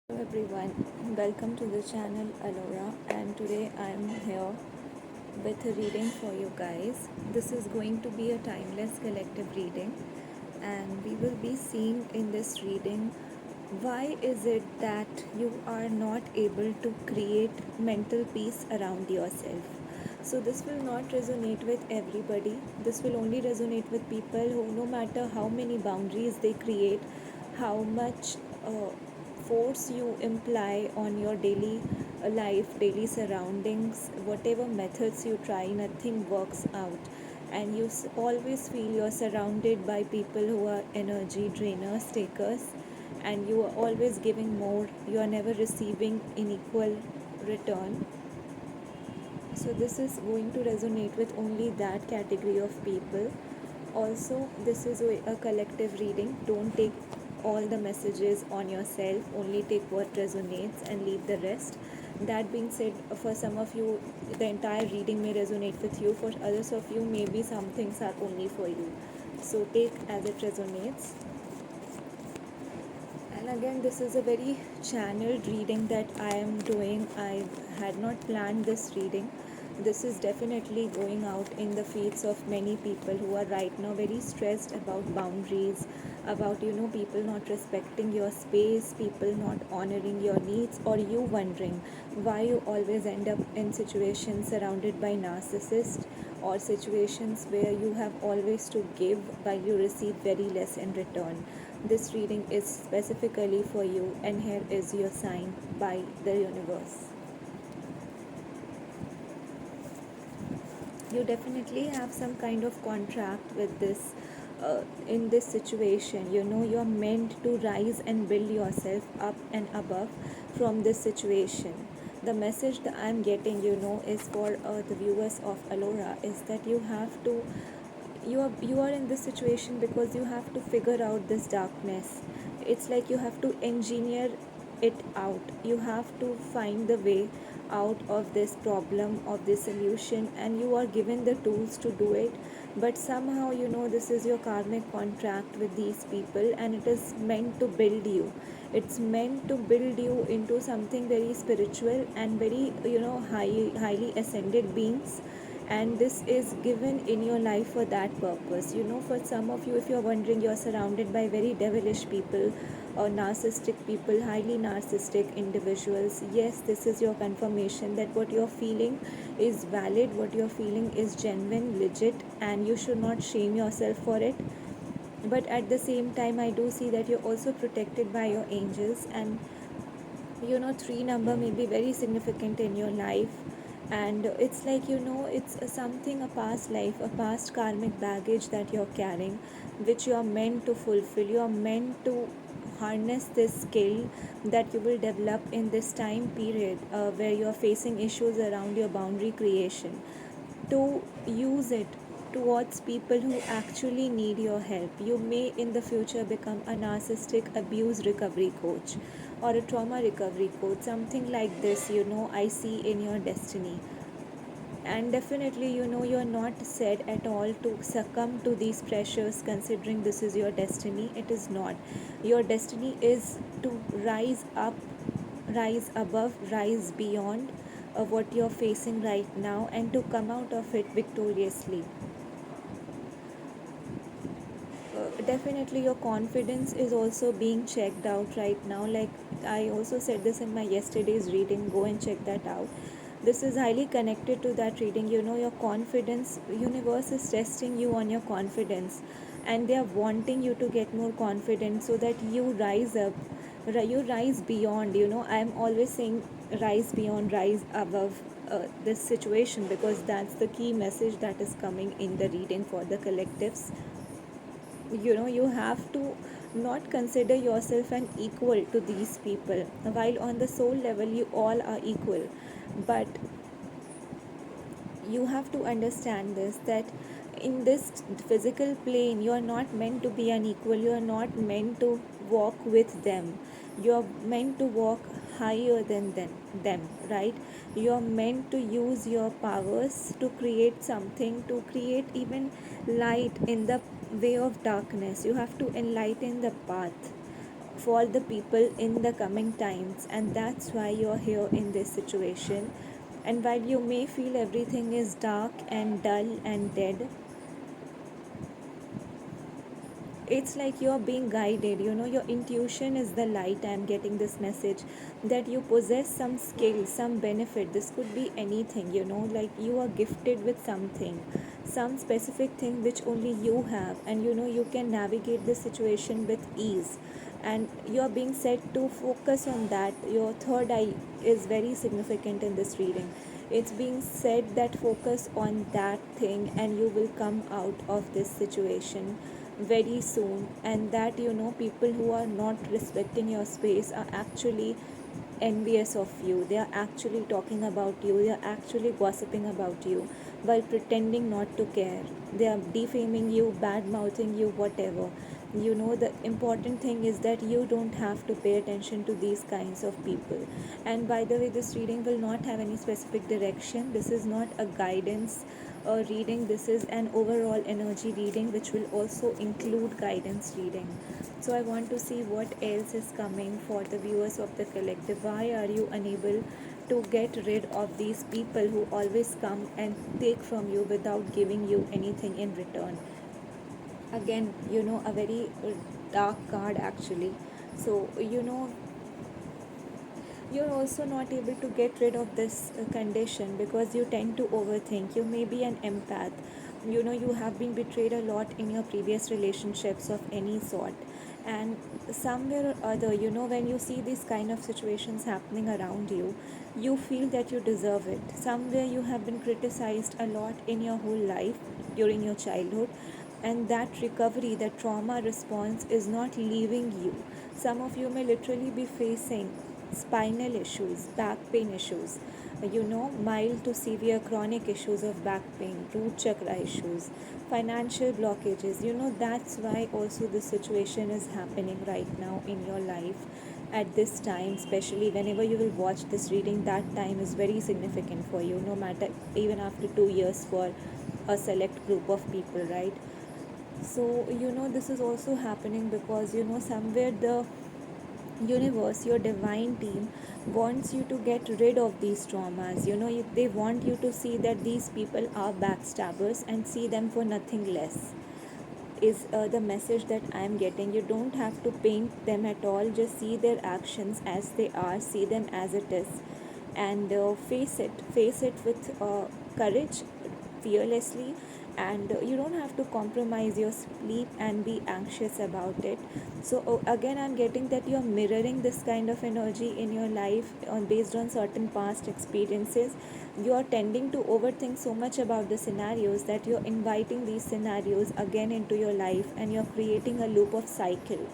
Hello everyone, welcome to the channel Alora, and today I am here with a reading for you guys. This is going to be a timeless collective reading, and we will be seeing in this reading why is it that you are not able to create mental peace around yourself. So this will not resonate with everybody. This will only resonate with people who, no matter how many boundaries they create, how much force you imply on your daily life, daily surroundings, whatever methods you try, nothing works out. And you always feel you're surrounded by people who are energy drainers, takers, and you are always giving more, you are never receiving in equal return. So this is going to resonate with only that category of people. Also, this is a collective reading. Don't take all the messages on yourself, only take what resonates and leave the rest. That being said, for some of you the entire reading may resonate with you, for others of you maybe some things are only for you. So take as it resonates. And again, this is a very channeled reading that I am doing. I had not planned this reading. This is definitely going out in the feeds of many people who are right now very stressed about boundaries, about people not respecting your space, people not honoring your needs, or you wondering why you always end up in situations surrounded by narcissists, or situations where you have always to give while you receive very less in return. This reading is specifically for you, and here is your sign by the universe. You definitely have some kind of contract with this. In this situation, you're meant to rise and build yourself up and above from this situation. The message that I'm getting, is for the viewers of Alora, is that you are in this situation because you have to figure out this darkness. It's like you have to engineer it out. You have to find the way out of this problem, of this solution, and you are given the tools to do it. But somehow, this is your karmic contract with these people, and it is meant to build you. It's meant to build you into something very spiritual and very, highly ascended beings. And this is given in your life for that purpose. For some of you, if you're wondering, you're surrounded by very devilish people or narcissistic people, highly narcissistic individuals. Yes, this is your confirmation that what you're feeling is valid, what you're feeling is genuine, legit, and you should not shame yourself for it. But at the same time, I do see that you're also protected by your angels, and 3 number may be very significant in your life. And it's like, it's something, a past life, a past karmic baggage that you're carrying, which you are meant to fulfill. You are meant to harness this skill that you will develop in this time period, where you are facing issues around your boundary creation, to use it towards people who actually need your help. You may in the future become a narcissistic abuse recovery coach or a trauma recovery coach, something like this, I see in your destiny. And definitely, you're not said at all to succumb to these pressures, considering this is your destiny. It is not. Your destiny is to rise up, rise above, rise beyond what you're facing right now, and to come out of it victoriously. Definitely your confidence is also being checked out right now. Like I also said this in my yesterday's reading, go and check that out. This is highly connected to that reading. Your confidence, universe is testing you on your confidence, and they are wanting you to get more confident so that you rise up, you rise beyond. I am always saying rise beyond, rise above this situation, because that's the key message that is coming in the reading for the collectives. You have to not consider yourself an equal to these people, while on the soul level you all are equal. But you have to understand this, that in this physical plane you are not meant to be unequal. You are not meant to walk with them. You are meant to walk higher than them, right? You are meant to use your powers to create something, to create even light in the way of darkness. You have to enlighten the path. for the people in the coming times, and that's why you're here in this situation. And while you may feel everything is dark and dull and dead, it's like you're being guided. Your intuition is the light. I'm getting this message that you possess some skill, some benefit. This could be anything, like you are gifted with something, some specific thing which only you have, and you can navigate the situation with ease. And you're being said to focus on that. Your third eye is very significant in this reading. It's being said that focus on that thing and you will come out of this situation very soon. And that people who are not respecting your space are actually envious of you. They are actually talking about you. They are actually gossiping about you while pretending not to care. They are defaming you, bad mouthing you, whatever. The important thing is that you don't have to pay attention to these kinds of people. And by the way, this reading will not have any specific direction. This is not a guidance reading. This is an overall energy reading which will also include guidance reading. So I want to see what else is coming for the viewers of the collective. Why are you unable to get rid of these people who always come and take from you without giving you anything in return? Again, a very dark card actually. So you're also not able to get rid of this condition because you tend to overthink. You may be an empath. You have been betrayed a lot in your previous relationships of any sort. And somewhere or other, when you see these kind of situations happening around you, you feel that you deserve it. Somewhere you have been criticized a lot in your whole life during your childhood, and that recovery, that trauma response is not leaving you. Some of you may literally be facing spinal issues, back pain issues, mild to severe chronic issues of back pain, root chakra issues, financial blockages. That's why also this situation is happening right now in your life at this time. Especially whenever you will watch this reading, that time is very significant for you, no matter even after 2 years for a select group of people, right? So this is also happening because somewhere the universe, your divine team, wants you to get rid of these traumas. They want you to see that these people are backstabbers and see them for nothing less, is the message that I'm getting. You don't have to paint them at all. Just see their actions as they are, see them as it is, and face it with courage, fearlessly. And you don't have to compromise your sleep and be anxious about it. So again, I'm getting that you're mirroring this kind of energy in your life based on certain past experiences. You're tending to overthink so much about the scenarios that you're inviting these scenarios again into your life, and you're creating a loop of cycle.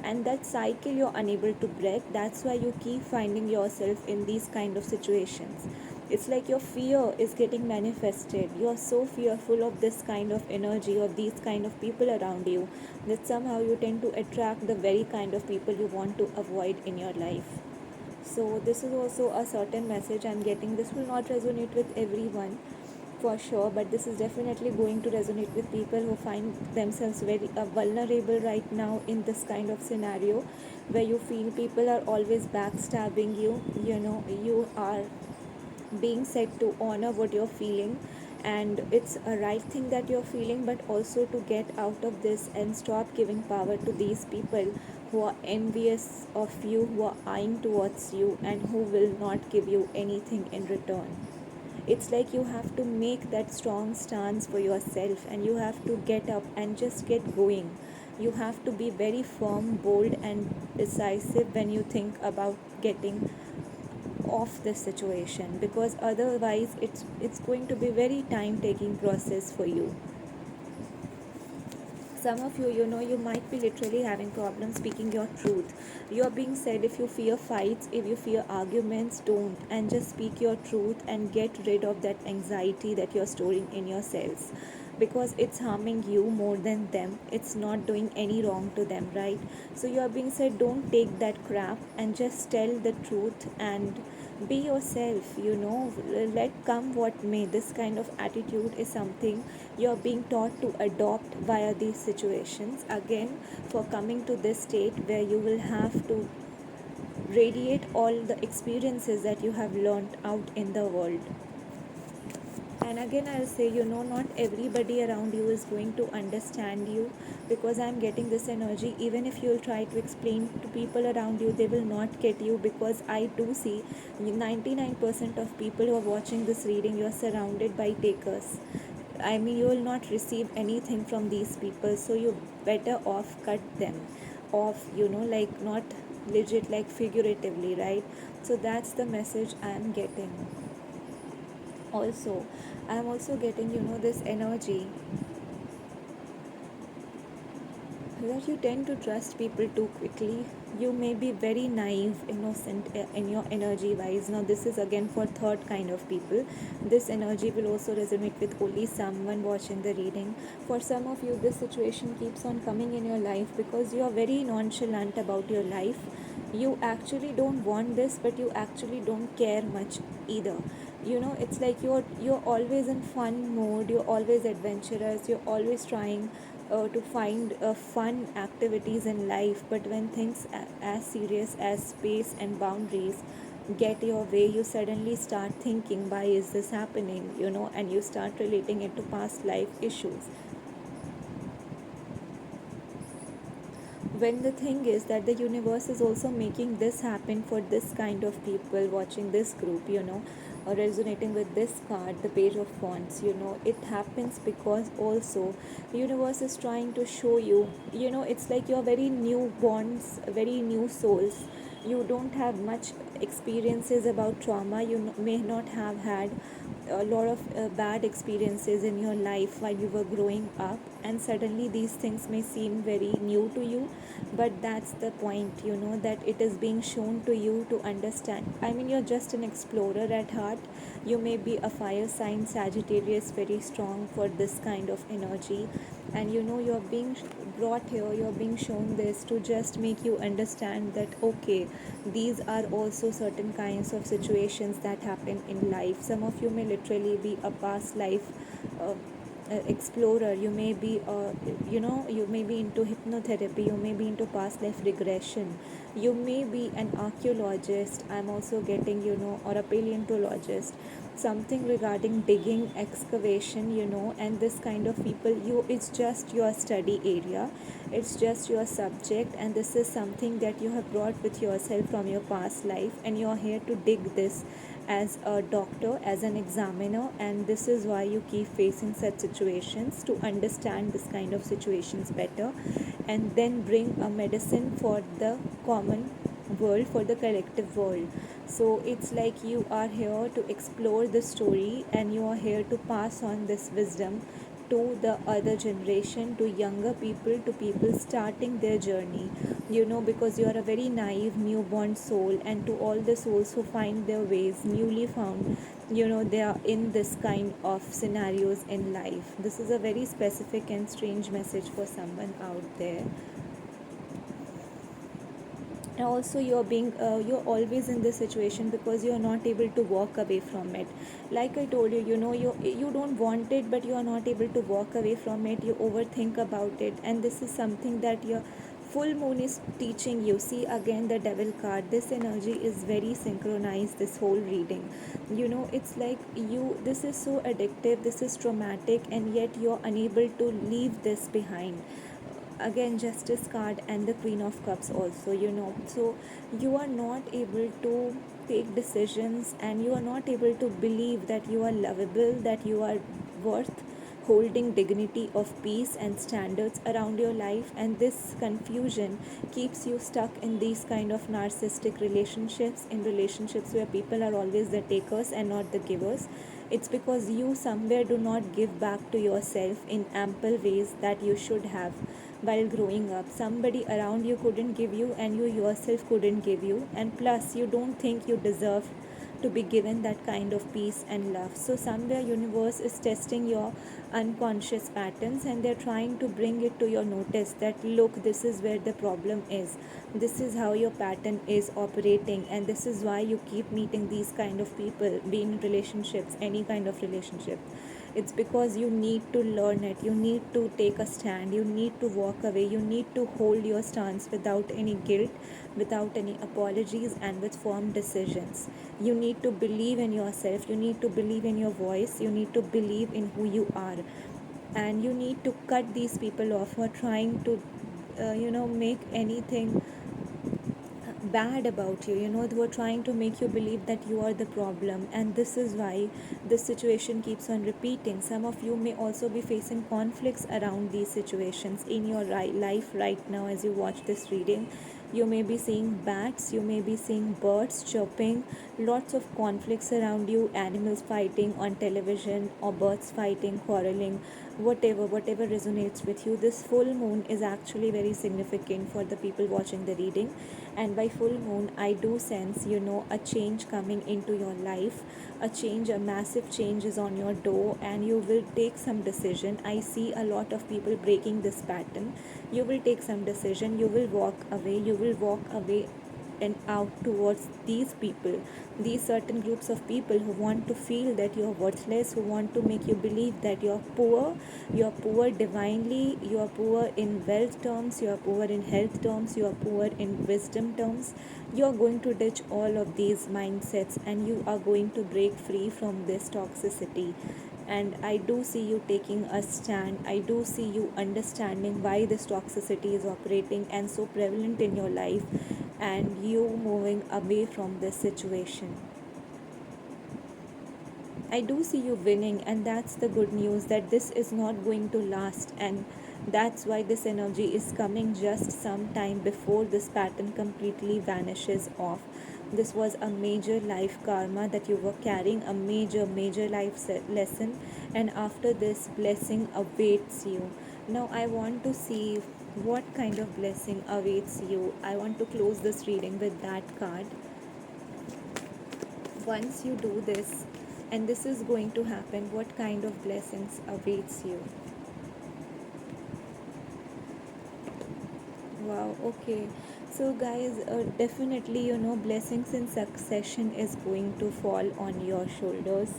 And that cycle you're unable to break. That's why you keep finding yourself in these kind of situations. It's like your fear is getting manifested. You're so fearful of this kind of energy, of these kind of people around you, that somehow you tend to attract the very kind of people you want to avoid in your life. So this is also a certain message I'm getting. This will not resonate with everyone for sure, but this is definitely going to resonate with people who find themselves very vulnerable right now in this kind of scenario, where you feel people are always backstabbing you. You are being said to honor what you're feeling, and it's a right thing that you're feeling, but also to get out of this and stop giving power to these people who are envious of you, who are eyeing towards you, and who will not give you anything in return. It's like you have to make that strong stance for yourself, and you have to get up and just get going. You have to be very firm, bold, and decisive when you think about getting off this situation, because otherwise it's going to be very time taking process for you. Some of you, you might be literally having problems speaking your truth. You're being said, if you fear fights, if you fear arguments, don't, and just speak your truth and get rid of that anxiety that you're storing in yourselves. because it's harming you more than them. It's not doing any wrong to them, right? So you are being said, don't take that crap and just tell the truth and be yourself, let come what may. This kind of attitude is something you're being taught to adopt via these situations, again, for coming to this state where you will have to radiate all the experiences that you have learned out in the world. And again, I'll say, not everybody around you is going to understand you, because I'm getting this energy. Even if you'll try to explain to people around you, they will not get you, because I do see 99% of people who are watching this reading, you're surrounded by takers. I mean, you will not receive anything from these people, so you better off cut them off, like not legit, like figuratively, right? So that's the message I'm getting. Also, I'm also getting, this energy that you tend to trust people too quickly. You may be very naive, innocent in your energy wise. Now, this is again for third kind of people. This energy will also resonate with only someone watching the reading. For some of you, this situation keeps on coming in your life because you are very nonchalant about your life. You actually don't want this, but you actually don't care much either. It's like you're always in fun mode, you're always adventurous, you're always trying to find fun activities in life. But when things as serious as space and boundaries get your way, you suddenly start thinking, why is this happening, and you start relating it to past life issues. When the thing is that the universe is also making this happen for this kind of people watching this group, or resonating with this card, the page of wands, it happens because also the universe is trying to show you, it's like you're very new bonds, very new souls. You don't have much experiences about trauma. You may not have had a lot of bad experiences in your life while you were growing up, and suddenly these things may seem very new to you. But that's the point, that it is being shown to you to understand. I mean, you're just an explorer at heart. You may be a fire sign, Sagittarius, very strong for this kind of energy. And you're being brought here, you're being shown this to just make you understand that okay, these are also certain kinds of situations that happen in life. Some of you may literally be a past life uh, explorer. You may be you may be into hypnotherapy, you may be into past life regression, you may be an archaeologist, I'm also getting, or a paleontologist, something regarding digging, excavation, and this kind of people. It's just your study area, it's just your subject, and this is something that you have brought with yourself from your past life, and you're here to dig this as a doctor, as an examiner. And this is why you keep facing such situations, to understand this kind of situations better, and then bring a medicine for the common world, for the collective world. So it's like you are here to explore the story, and you are here to pass on this wisdom to the other generation, to younger people, to people starting their journey, because you are a very naive newborn soul. And to all the souls who find their ways newly found, they are in this kind of scenarios in life. This is a very specific and strange message for someone out there. And also, you're always in this situation because you're not able to walk away from it. Like I told you, you don't want it, but you are not able to walk away from it. You overthink about it, and this is something that your full moon is teaching you. See, again, the devil card, this energy is very synchronized, this whole reading. It's like this is so addictive, this is traumatic, and yet you're unable to leave this behind. Again, justice card and the queen of cups also, so you are not able to take decisions, and you are not able to believe that you are lovable, that you are worth holding dignity of peace and standards around your life. And this confusion keeps you stuck in these kind of narcissistic relationships, in relationships where people are always the takers and not the givers. It's because you somewhere do not give back to yourself in ample ways that you should have while growing up. Somebody around you couldn't give you, and you yourself couldn't give you, and plus, you don't think you deserve to be given that kind of peace and love. So somewhere universe is testing your unconscious patterns, and they're trying to bring it to your notice that look, this is where the problem is, this is how your pattern is operating, and this is why you keep meeting these kind of people, be in relationships, any kind of relationship. It's because you need to learn it, you need to take a stand, you need to walk away, you need to hold your stance without any guilt, without any apologies, and with firm decisions. You need to believe in yourself, you need to believe in your voice, you need to believe in who you are, and you need to cut these people off who are trying to make anything bad about you, who are trying to make you believe that you are the problem. And this is why this situation keeps on repeating. Some of you may also be facing conflicts around these situations in your life right now. As you watch this reading, you may be seeing bats, you may be seeing birds chirping, lots of conflicts around you, animals fighting on television, or birds fighting, quarreling, whatever resonates with you. This full moon is actually very significant for the people watching the reading. And by full moon, I do sense, a change coming into your life, a massive change is on your door, and you will take some decision. I see a lot of people breaking this pattern. You will take some decision, you will walk away and out towards these people, these certain groups of people who want to feel that you're worthless, who want to make you believe that you're poor divinely, you're poor in wealth terms, you're poor in health terms, you're poor in wisdom terms. You're going to ditch all of these mindsets, and you are going to break free from this toxicity. And I do see you taking a stand, I do see you understanding why this toxicity is operating and so prevalent in your life, and you moving away from this situation. I do see you winning, and that's the good news, that this is not going to last. And that's why this energy is coming just some time before this pattern completely vanishes off. This was a major life karma that you were carrying, a major life lesson, and after this, blessing awaits you. Now, I want to see what kind of blessing awaits you. I want to close this reading with that card. Once you do this, and this is going to happen, what kind of blessings awaits you? Wow, okay. So guys, definitely, blessings in succession is going to fall on your shoulders,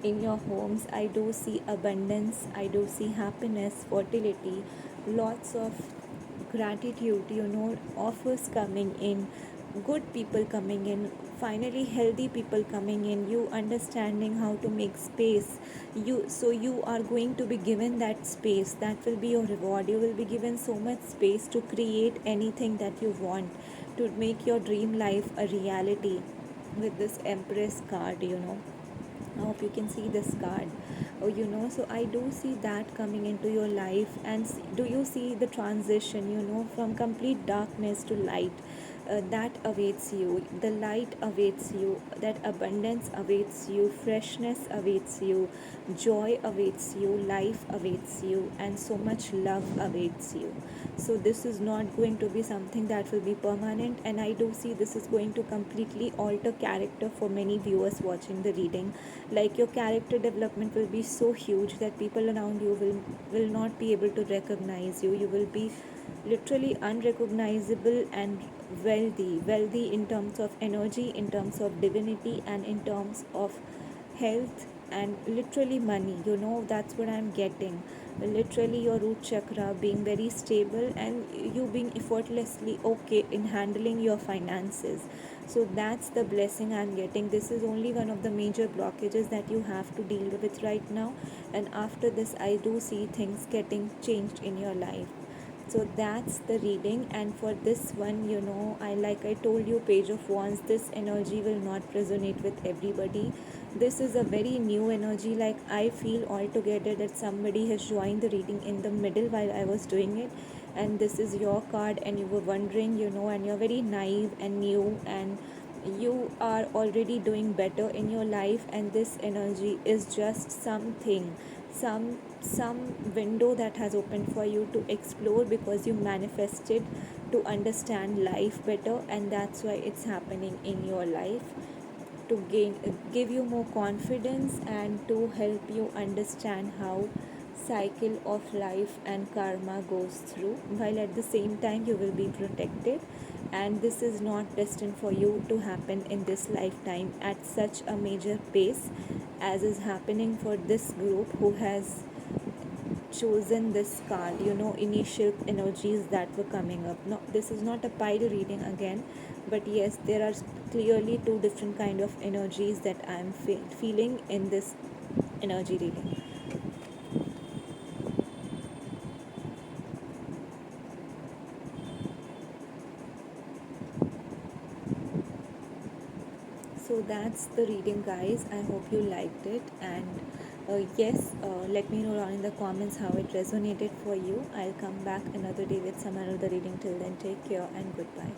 in your homes. I do see abundance, I do see happiness, fertility, lots of gratitude, offers coming in, good people coming in, finally healthy people coming in, you understanding how to make space. You are going to be given that space, that will be your reward. You will be given so much space to create anything that you want, to make your dream life a reality. With this Empress card, I hope you can see this card. Oh, so I do see that coming into your life. And do you see the transition, from complete darkness to light? That awaits you, the light awaits you, that abundance awaits you, freshness awaits you, joy awaits you, life awaits you, and so much love awaits you. So this is not going to be something that will be permanent, and I do see this is going to completely alter character for many viewers watching the reading. Like, your character development will be so huge that people around you will not be able to recognize you. You will be literally unrecognizable and wealthy in terms of energy, in terms of divinity, and in terms of health, and literally money. That's what I'm getting. Literally, your root chakra being very stable, and you being effortlessly okay in handling your finances. So that's the blessing I'm getting. This is only one of the major blockages that you have to deal with right now, and after this, I do see things getting changed in your life. So that's the reading. And for this one, I, like I told you, Page of Wands, this energy will not resonate with everybody. This is a very new energy. Like, I feel altogether that somebody has joined the reading in the middle while I was doing it, and this is your card, and you were wondering, and you're very naive and new, and you are already doing better in your life, and this energy is just something, some window that has opened for you to explore, because you manifested to understand life better, and that's why it's happening in your life. to give you more confidence and to help you understand how cycle of life and karma goes through, while at the same time you will be protected, and this is not destined for you to happen in this lifetime at such a major pace as is happening for this group who has chosen this card. Initial energies that were coming up. No, this is not a pile reading again, but yes, there are clearly two different kind of energies that I am feeling in this energy reading. So that's the reading, guys. I hope you liked it, and yes, let me know down in the comments how it resonated for you. I'll come back another day with some another reading. Till then, take care and goodbye.